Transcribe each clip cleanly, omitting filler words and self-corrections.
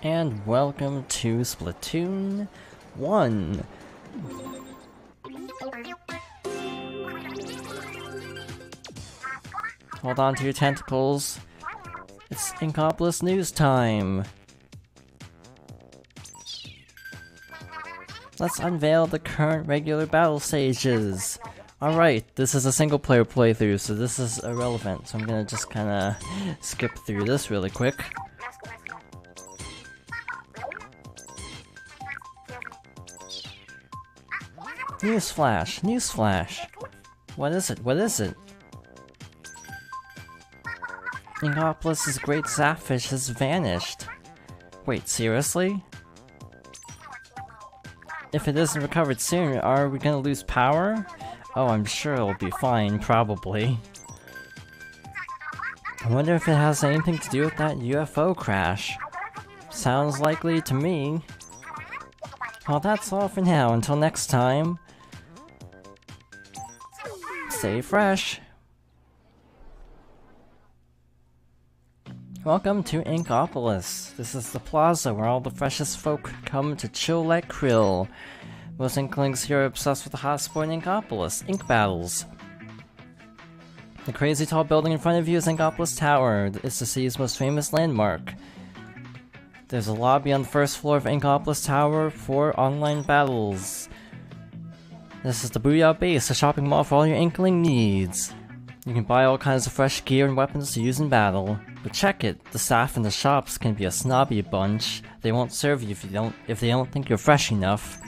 And welcome to Splatoon 1. Hold on to your tentacles. It's Inkopolis news time. Let's unveil the current regular battle stages. Alright, this is a single player playthrough, so this is irrelevant. So I'm gonna just kinda skip through this really quick. Newsflash, newsflash. What is it? What is it? Inkopolis' Great Zapfish has vanished. Wait, seriously? If it isn't recovered soon, are we gonna lose power? Oh, I'm sure it'll be fine, probably. I wonder if it has anything to do with that UFO crash. Sounds likely to me. Well, that's all for now. Until next time. Stay fresh. Welcome to Inkopolis. This is the plaza where all the freshest folk come to chill like krill. Most Inklings here are obsessed with the hot sport in Inkopolis, Ink Battles. The crazy tall building in front of you is Inkopolis Tower. It's the city's most famous landmark. There's a lobby on the first floor of Inkopolis Tower for online battles. This is the Booyah Base, a shopping mall for all your Inkling needs. You can buy all kinds of fresh gear and weapons to use in battle. But check it, the staff in the shops can be a snobby bunch. They won't serve you if they don't think you're fresh enough.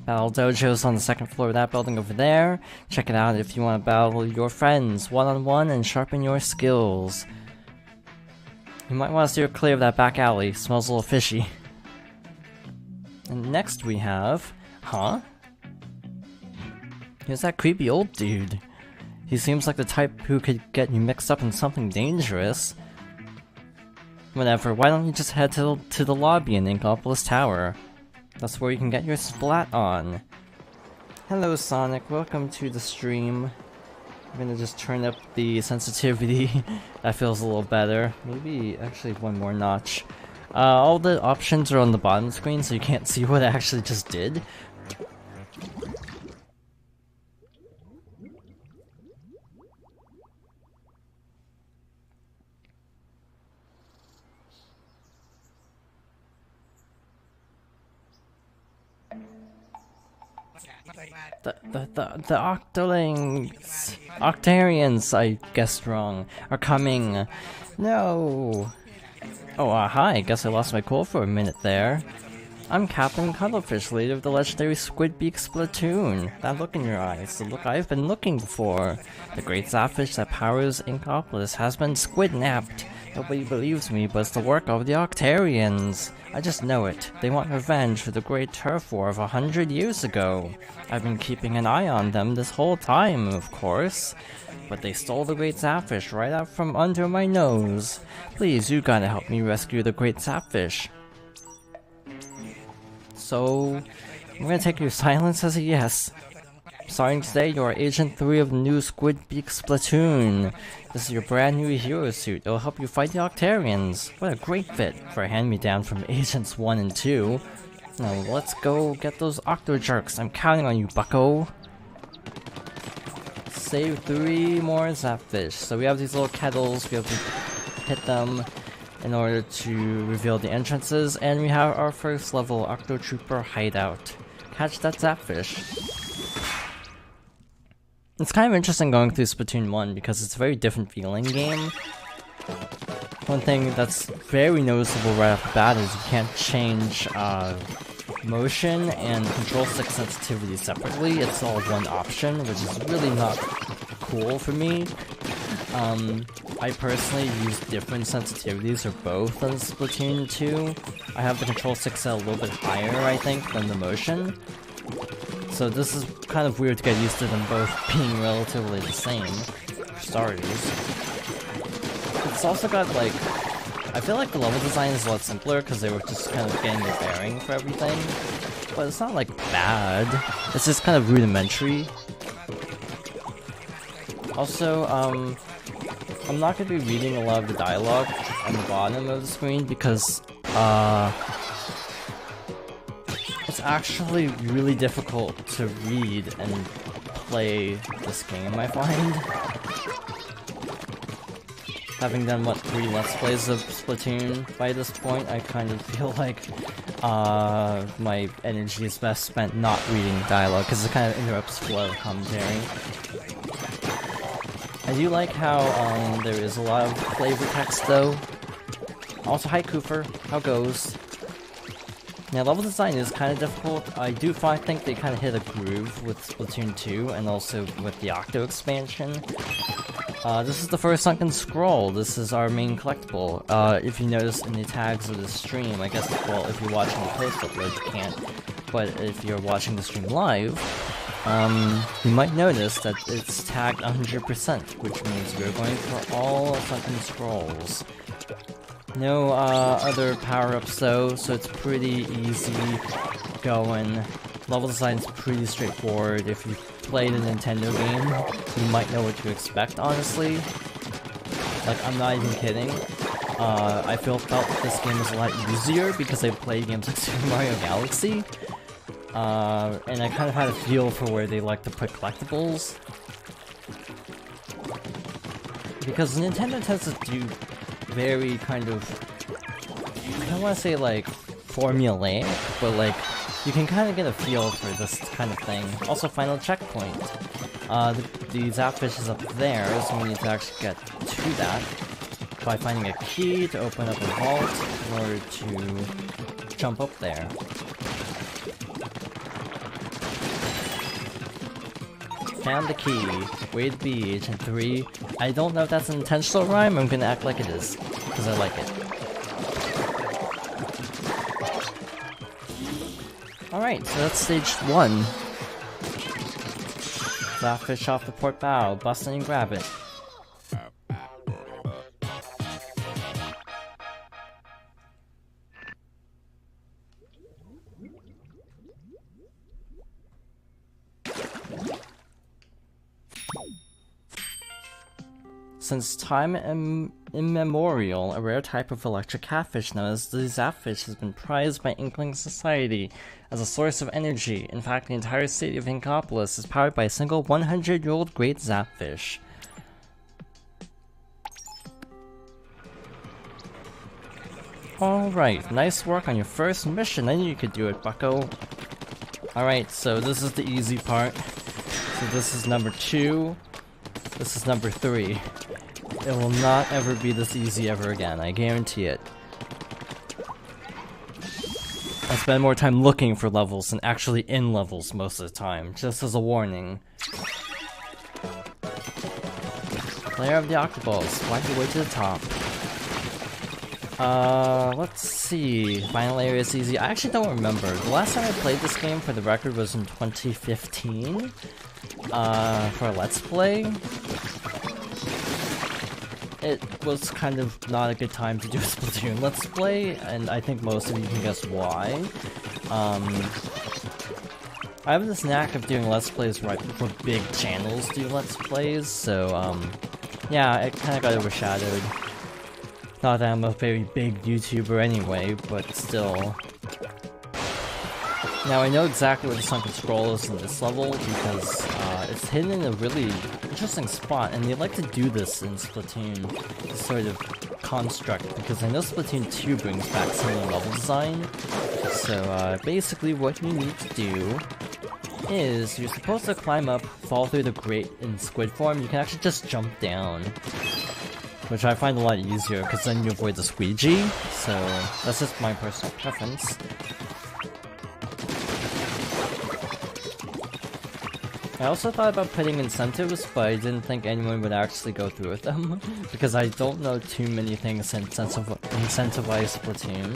Battle Dojo's on the second floor of that building over there. Check it out if you want to battle your friends one-on-one and sharpen your skills. You might want to steer clear of that back alley, smells a little fishy. And next we have... Huh? Who's that creepy old dude? He seems like the type who could get you mixed up in something dangerous. Whatever, why don't you just head to the lobby in Inkopolis Tower? That's where you can get your splat on. Hello Sonic, welcome to the stream. I'm gonna just turn up the sensitivity. That feels a little better. Maybe actually one more notch. All the options are on the bottom screen, so you can't see what I actually just did. The Octolings, Octarians, I guessed wrong, are coming. No. Oh, hi, guess I lost my cool for a minute there. I'm Captain Cuttlefish, leader of the legendary Squidbeak Splatoon. That look in your eyes, the look I've been looking for. The Great Zapfish that powers Inkopolis has been squidnapped. Nobody believes me, but it's the work of the Octarians. I just know it. They want revenge for the Great Turf War of 100 years ago. I've been keeping an eye on them this whole time, of course. But they stole the Great Zapfish right out from under my nose. Please, you gotta help me rescue the Great Zapfish. So, I'm gonna take your silence as a yes. Starting today, you are Agent 3 of the new Squidbeak Splatoon. This is your brand new hero suit. It'll help you fight the Octarians. What a great fit for a hand-me-down from Agents 1 and 2. Now let's go get those Octo Jerks. I'm counting on you, bucko. Save 3 more Zapfish. So we have these little kettles. We have to hit them in order to reveal the entrances. And we have our first level Octo Trooper hideout. Catch that Zapfish. It's kind of interesting going through Splatoon 1 because it's a very different feeling game. One thing that's very noticeable right off the bat is you can't change motion and control stick sensitivity separately. It's all one option, which is really not cool for me. I personally use different sensitivities for both on Splatoon 2. I have the control stick set a little bit higher, I think, than the motion. So this is kind of weird to get used to them both being relatively the same, for starters. It's also got like, I feel like the level design is a lot simpler because they were just kind of getting the bearing for everything. But it's not like bad, it's just kind of rudimentary. Also, I'm not going to be reading a lot of the dialogue. on the bottom of the screen because it's actually really difficult to read and play this game, I find. Having done, what, 3 Let's Plays of Splatoon by this point, I kind of feel like my energy is best spent not reading dialogue, because it kind of interrupts flow of commentary. I do like how there is a lot of flavor text, though. Also, hi Cooper, how goes? Now, level design is kind of difficult. I do think they kind of hit a groove with Splatoon 2, and also with the Octo expansion. This is the first sunken scroll. This is our main collectible. If you notice in the tags of the stream, I guess, well, if you're watching the post-upload, you can't. But if you're watching the stream live, you might notice that it's tagged 100%, which means we're going for all sunken scrolls. No other power-ups though, so it's pretty easy going. Level design's pretty straightforward. If you played a Nintendo game, you might know what to expect, honestly. Like, I'm not even kidding. I felt this game was a lot easier because I played games like Super Mario Galaxy. And I kind of had a feel for where they like to put collectibles. Because Nintendo tends to do very kind of, I don't want to say like formulaic, but like you can kind of get a feel for this kind of thing. Also, final checkpoint. The Zapfish is up there, so we need to actually get to that by finding a key to open up a vault in order to jump up there. Found the key, way to be, Agent 3. I don't know if that's an intentional rhyme, I'm gonna act like it is, because I like it. Alright, so that's stage 1. Zapfish off the port bow, bust it and grab it. Since time immemorial, a rare type of electric catfish known as the Zapfish has been prized by Inkling society as a source of energy. In fact, the entire city of Inkopolis is powered by a single 100-year-old Great Zapfish. Alright, nice work on your first mission. I knew you could do it, bucko. Alright, so this is the easy part. So this is number 2. This is number 3. It will not ever be this easy ever again, I guarantee it. I spend more time looking for levels than actually in levels most of the time, just as a warning. Player of the Octoballs, wipe your way to the top. Let's see. Final area is easy. I actually don't remember. The last time I played this game, for the record, was in 2015. For a Let's Play. It was kind of not a good time to do a Splatoon Let's Play, and I think most of you can guess why. I have this knack of doing Let's Plays right before big channels do Let's Plays, so, yeah, it kind of got overshadowed. Not that I'm a very big YouTuber anyway, but still. Now, I know exactly where the sunken scroll is in this level, because it's hidden in a really interesting spot, and they like to do this in Splatoon, this sort of construct, because I know Splatoon 2 brings back similar level design. So, basically what you need to do is, you're supposed to climb up, fall through the grate in squid form. You can actually just jump down, which I find a lot easier, because then you avoid the squeegee, so that's just my personal preference. I also thought about putting incentives, but I didn't think anyone would actually go through with them, because I don't know too many things that incentivize Splatoon.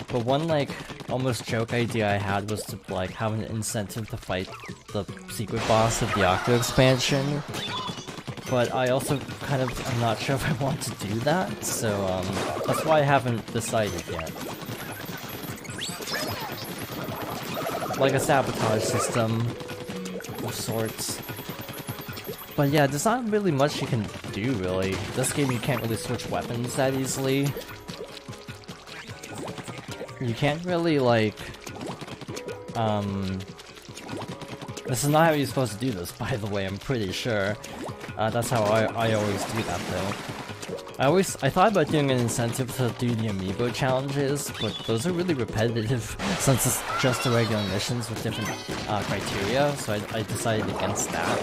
But one, like, almost joke idea I had was to, like, have an incentive to fight the secret boss of the Octo expansion. But I also kind of am not sure if I want to do that, so, that's why I haven't decided yet. Like a sabotage system of sorts. But yeah, there's not really much you can do, really. This game you can't really switch weapons that easily. You can't really, like... This is not how you're supposed to do this, by the way, I'm pretty sure. That's how I always do that, though. I thought about doing an incentive to do the amiibo challenges, but those are really repetitive since it's just the regular missions with different criteria, so I decided against that.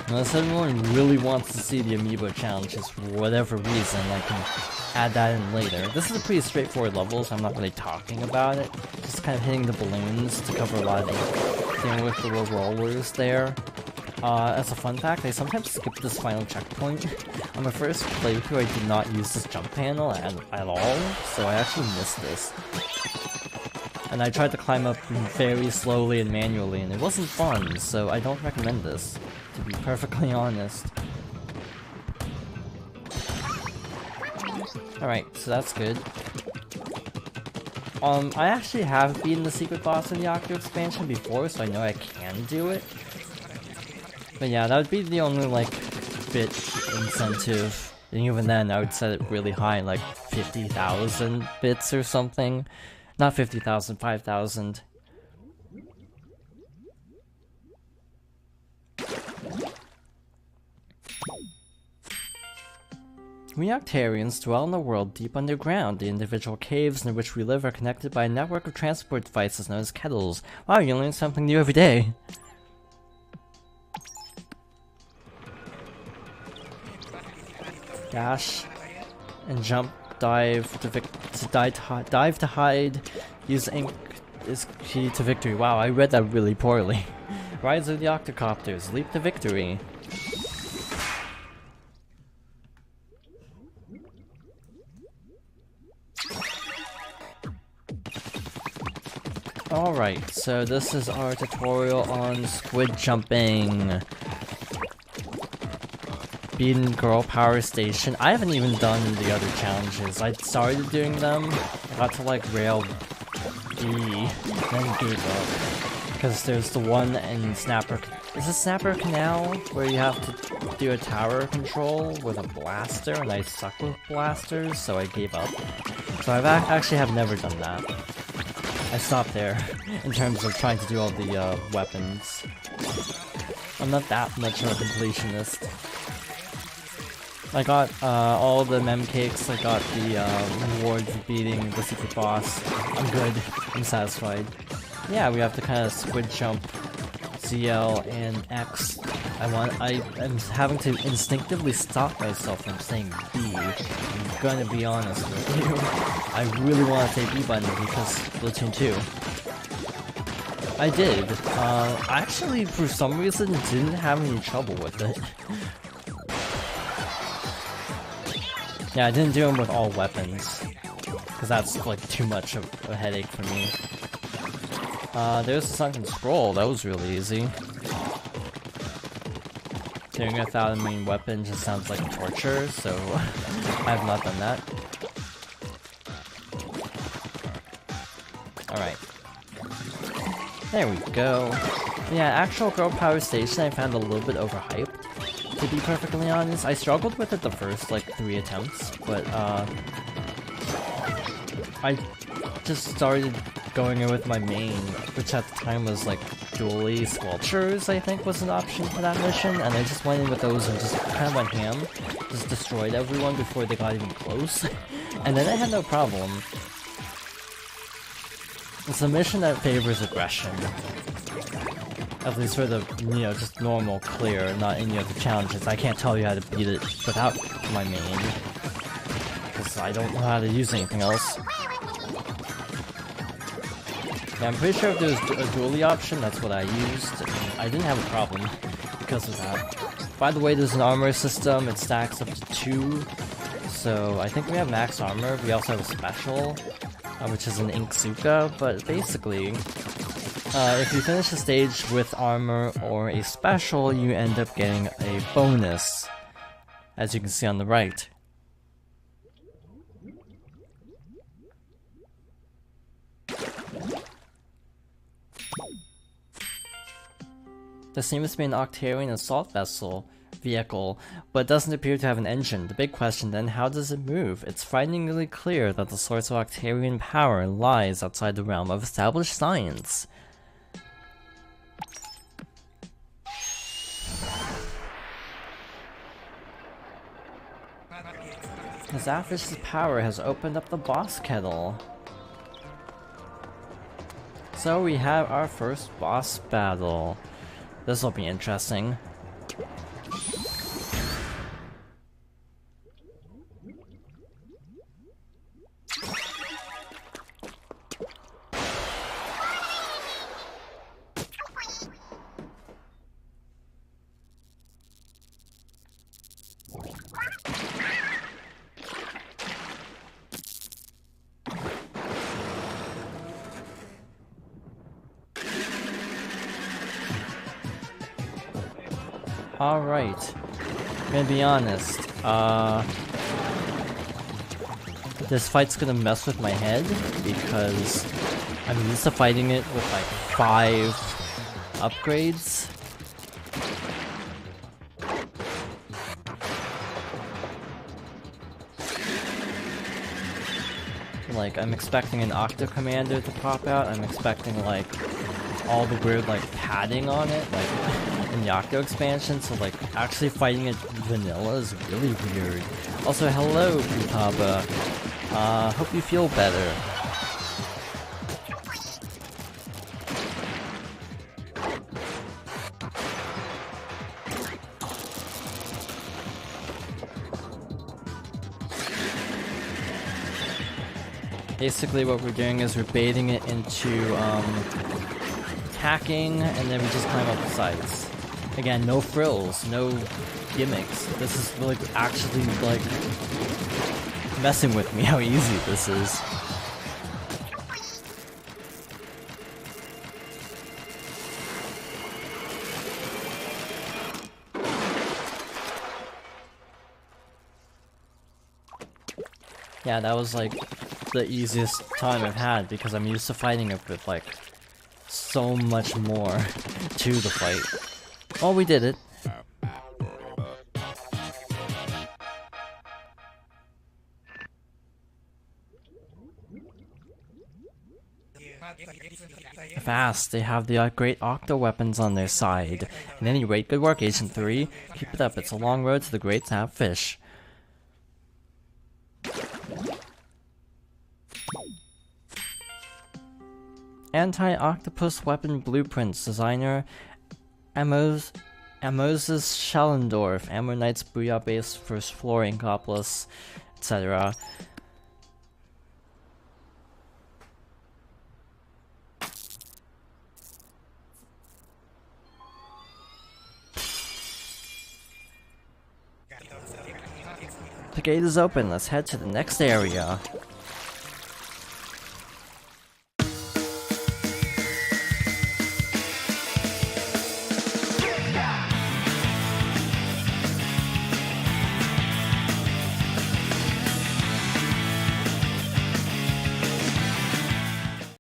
Unless everyone really wants to see the amiibo challenges for whatever reason, I can add that in later. This is a pretty straightforward level, so I'm not really talking about it. Just kind of hitting the balloons to cover a lot of the thing with the little rollers there. As a fun fact, I sometimes skip this final checkpoint. On my first playthrough, I did not use this jump panel at all, so I actually missed this. And I tried to climb up very slowly and manually, and it wasn't fun, so I don't recommend this, to be perfectly honest. Alright, so that's good. I actually have beaten the secret boss in the Octo expansion before, so I know I can do it. But yeah, that would be the only, like, bit incentive. And even then, I would set it really high, like 50,000 bits or something. Not 50,000, 5,000. We Octarians dwell in a world deep underground. The individual caves in which we live are connected by a network of transport devices known as kettles. Wow, you learn something new every day. Dash and jump, dive to hide. Use ink is key to victory. Wow, I read that really poorly. Rise of the octocopters, leap to victory. Alright, so this is our tutorial on squid jumping. Beaten Girl Power Station. I haven't even done the other challenges. I started doing them, I got to like rail B, then gave up. Because there's the one in Snapper... Is it Snapper Canal? Where you have to do a tower control with a blaster, and I suck with blasters, so I gave up. So actually have never done that. I stopped there, in terms of trying to do all the weapons. I'm not that much of a completionist. I got all the mem cakes, I got the rewards of beating the secret boss. I'm good, I'm satisfied. Yeah, we have to kind of squid jump ZL and X. I am having to instinctively stop myself from saying B. I'm gonna be honest with you. I really want to say B button because Splatoon 2. I did. Actually, for some reason, didn't have any trouble with it. Yeah, I didn't do them with all weapons, because that's like too much of a headache for me. There's the sunken scroll, that was really easy. Doing it without a main weapon just sounds like torture, so I have not done that. Alright. There we go. Yeah, actual Girl Power Station I found a little bit overhyped. To be perfectly honest, I struggled with it the first, like, 3 attempts, but, I just started going in with my main, which at the time was, like, dually sculptures, I think was an option for that mission, and I just went in with those and just kind of went ham. Just destroyed everyone before they got even close. And then I had no problem. It's a mission that favors aggression. At least for the, you know, just normal clear, not any of the challenges. I can't tell you how to beat it without my main, because I don't know how to use anything else. Yeah, I'm pretty sure if there was a dually option, that's what I used. I didn't have a problem because of that. By the way, there's an armor system, it stacks up to 2, so I think we have max armor. We also have a special, which is an Inksuka, but basically, if you finish the stage with armor or a special, you end up getting a bonus, as you can see on the right. There seems to be an Octarian assault vehicle, but it doesn't appear to have an engine. The big question then, how does it move? It's frighteningly clear that the source of Octarian power lies outside the realm of established science. The Zaphish's power has opened up the boss kettle. So we have our first boss battle. This will be interesting. Alright, I'm gonna be honest, this fight's gonna mess with my head, because I'm used to fighting it with like 5 upgrades. Like, I'm expecting an Octo Commander to pop out, I'm expecting like all the weird like padding on it, like in the Octo expansion, so like actually fighting it vanilla is really weird. Also, hello, Futaba. Hope you feel better. Basically what we're doing is we're baiting it into attacking, and then we just climb up the sides. Again, no frills, no gimmicks. This is like actually like messing with me how easy this is. Yeah, that was like the easiest time I've had because I'm used to fighting it with like so much more to the fight. Oh, we did it. Fast, they have the great Octo weapons on their side. At any rate, good work, Agent 3. Keep it up, it's a long road to the Great Zapfish. Anti-octopus weapon blueprints, designer Moses Schellendorf, Ammonite's Booyah base, first floor, Inkopolis, etc. The gate is open, let's head to the next area.